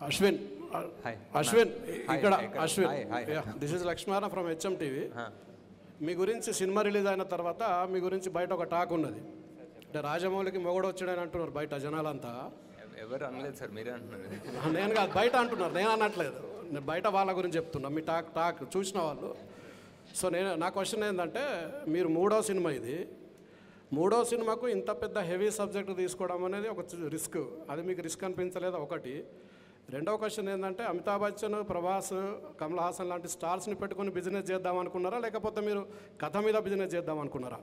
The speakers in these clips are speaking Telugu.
అశ్విన్ Hi. అశ్విన్ Hi, ఇక్కడ hi, Ashwin hi. This is Lakshmana from HM TV. మీ గురించి సినిమా రిలీజ్ అయిన తర్వాత మీ గురించి బయట ఒక టాక్ ఉన్నది, అంటే రాజమౌళికి మొగడు వచ్చాడని అంటున్నారు బయట జనాలంతా. ఎవరు అనలేదు సార్, మీరే అంటున్నారు. నేను కాదు, బయట అంటున్నారు, నేను అనట్లేదు. నేను బయట వాళ్ళ గురించి చెప్తున్నా, మీ టాక్ చూసిన వాళ్ళు. సో నా క్వశ్చన్ ఏంటంటే, మీరు మూడో సినిమా ఇది, మూడో సినిమాకు ఇంత పెద్ద హెవీ సబ్జెక్ట్ తీసుకోవడం అనేది ఒక రిస్క్. అది మీకు రిస్క్ అనిపించలేదు ఒకటి. రెండవ క్వశ్చన్ ఏంటంటే, అమితాబ్ బచ్చన్, ప్రభాస్, కమల్ హాసన్ లాంటి స్టార్స్ని పెట్టుకుని బిజినెస్ చేద్దాం అనుకున్నారా, లేకపోతే మీరు కథ మీద బిజినెస్ చేద్దాం అనుకున్నారా?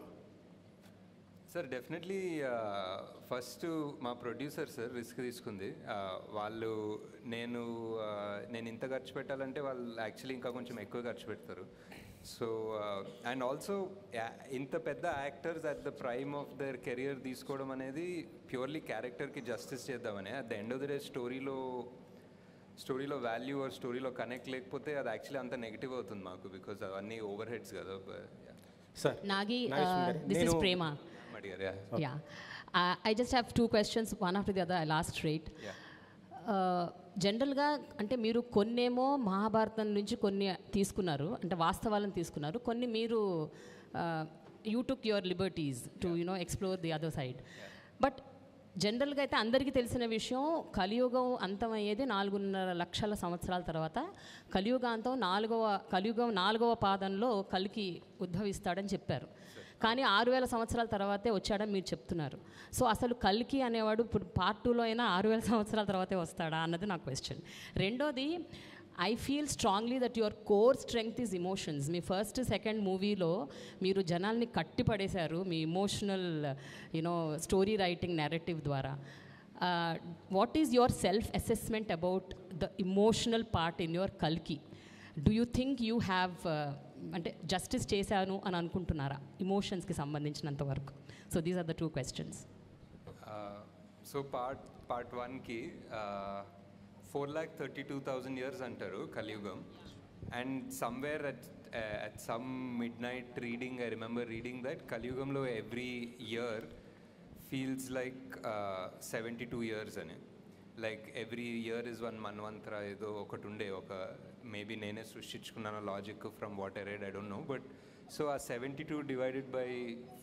సార్ డెఫినెట్లీ ఫస్ట్ మా ప్రొడ్యూసర్ సార్ రిస్క్ తీసుకుంది. వాళ్ళు నేను ఇంత ఖర్చు పెట్టాలంటే వాళ్ళు యాక్చువల్లీ ఇంకా కొంచెం ఎక్కువ ఖర్చు పెడతారు. సో అండ్ ఆల్సో ఇంత పెద్ద actors at the prime of their career తీసుకోవడం అనేది ప్యూర్లీ క్యారెక్టర్కి జస్టిస్ చేద్దామని. At the end of the day స్టోరీలో వాల్యూ ఆర్ స్టోరీలో కనెక్ట్ లేకపోతే అది యాక్చువల్లీ అంత నెగిటివ్ అవుతుంది మాకు, బికాజ్ అవన్నీ ఓవర్ హెడ్స్ కదా. Sir Nagi, this is Prema. Yeah. I just have two questions, one after the other. I'll ask straight. జనరల్గా అంటే మీరు కొన్నేమో మహాభారతం నుంచి కొన్ని తీసుకున్నారు, అంటే వాస్తవాలను తీసుకున్నారు, కొన్ని మీరు you took your liberties to explore the other side. But జనరల్గా అయితే అందరికీ తెలిసిన విషయం, కలియుగం అంతమయ్యేది 4.5 లక్షల సంవత్సరాల తర్వాత. కలియుగం 4వ పాదంలో కలికి ఉద్భవిస్తాడని చెప్పారు, కానీ 6000 సంవత్సరాల తర్వాతే వచ్చాడని మీరు చెప్తున్నారు. సో అసలు కల్కి అనేవాడు ఇప్పుడు పార్ట్ 2లో అయినా 6000 సంవత్సరాల తర్వాతే వస్తాడా అన్నది నా క్వశ్చన్. రెండోది, I feel strongly that your core strength is emotions. మీ ఫస్ట్ సెకండ్ మూవీలో మీరు జనాల్ని కట్టిపడేశారు మీ ఇమోషనల్ స్టోరీ రైటింగ్ నెరేటివ్ ద్వారా. What is your self assessment about the emotional part in your కల్కి? Do you think you have అంటే జస్టిస్ చేశాను అని అనుకుంటున్నారా ఇమోషన్స్కి సంబంధించినంత వరకు? So these are the 2 questions. So part 1కి 4,32,000 years అంటారు కలియుగం. And somewhere at some mid night reading, I remember reading that కలియుగంలో every year feels like 72 years అని. Like every year is one Manvantara ఏదో ఒకటి ఉండే, ఒక మేబీ నేనే సృష్టించుకున్నాను logic from what I read, I don't know. But so ఆ 72 divided by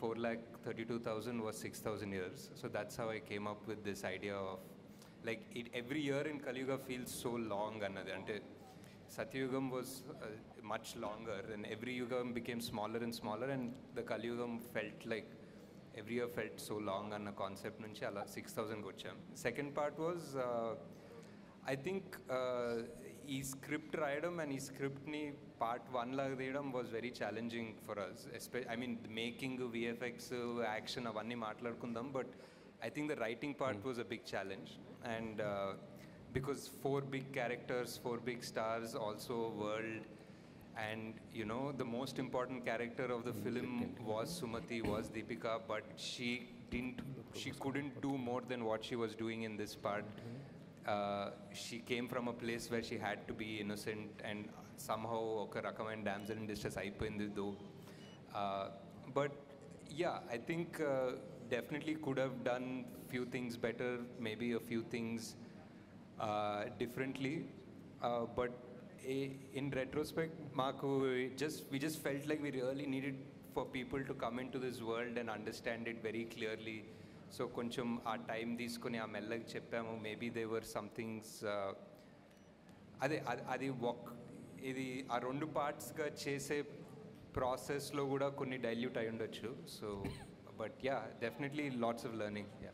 4,32,000 was 6,000 years. So that's how I came up with this idea of like every year in Kaliyuga feels so long annadi. Ante Satyugam was much longer and every yugam became smaller and smaller, and the Kaliyugam felt like every year felt so long అన్న కాన్సెప్ట్ నుంచి అలా 6,000కి వచ్చాం. Second part was I think ఈ స్క్రిప్ట్ రాయడం అండ్ ఈ స్క్రిప్ట్ని పార్ట్ 1 లాగా తీయడం was very challenging for us. I mean making, VFX, action అవన్నీ మాట్లాడుకుందాం, but I think the writing part was a big challenge, and because 4 big characters, 4 big stars, also world, and the most important character of the film was Sumati, was Deepika, but she couldn't do more than what she was doing in this part. She came from a place where she had to be innocent, and somehow oka rakamaina damsel in distress ayipoyindi though. But yeah, I think definitely could have done few things better, maybe a few things differently, but in retrospect we just felt like we really needed for people to come into this world and understand it very clearly. So koncham aa time తీసుకొని ఆ మెల్లగా చెప్పాము. maybe there were some things అది ఇది ఆ 2 పార్ట్స్గా చేసే ప్రాసెస్లో కూడా కొన్ని డైల్యూట్ అయి ఉండొచ్చు. So but yeah, definitely lots of learning. Yeah.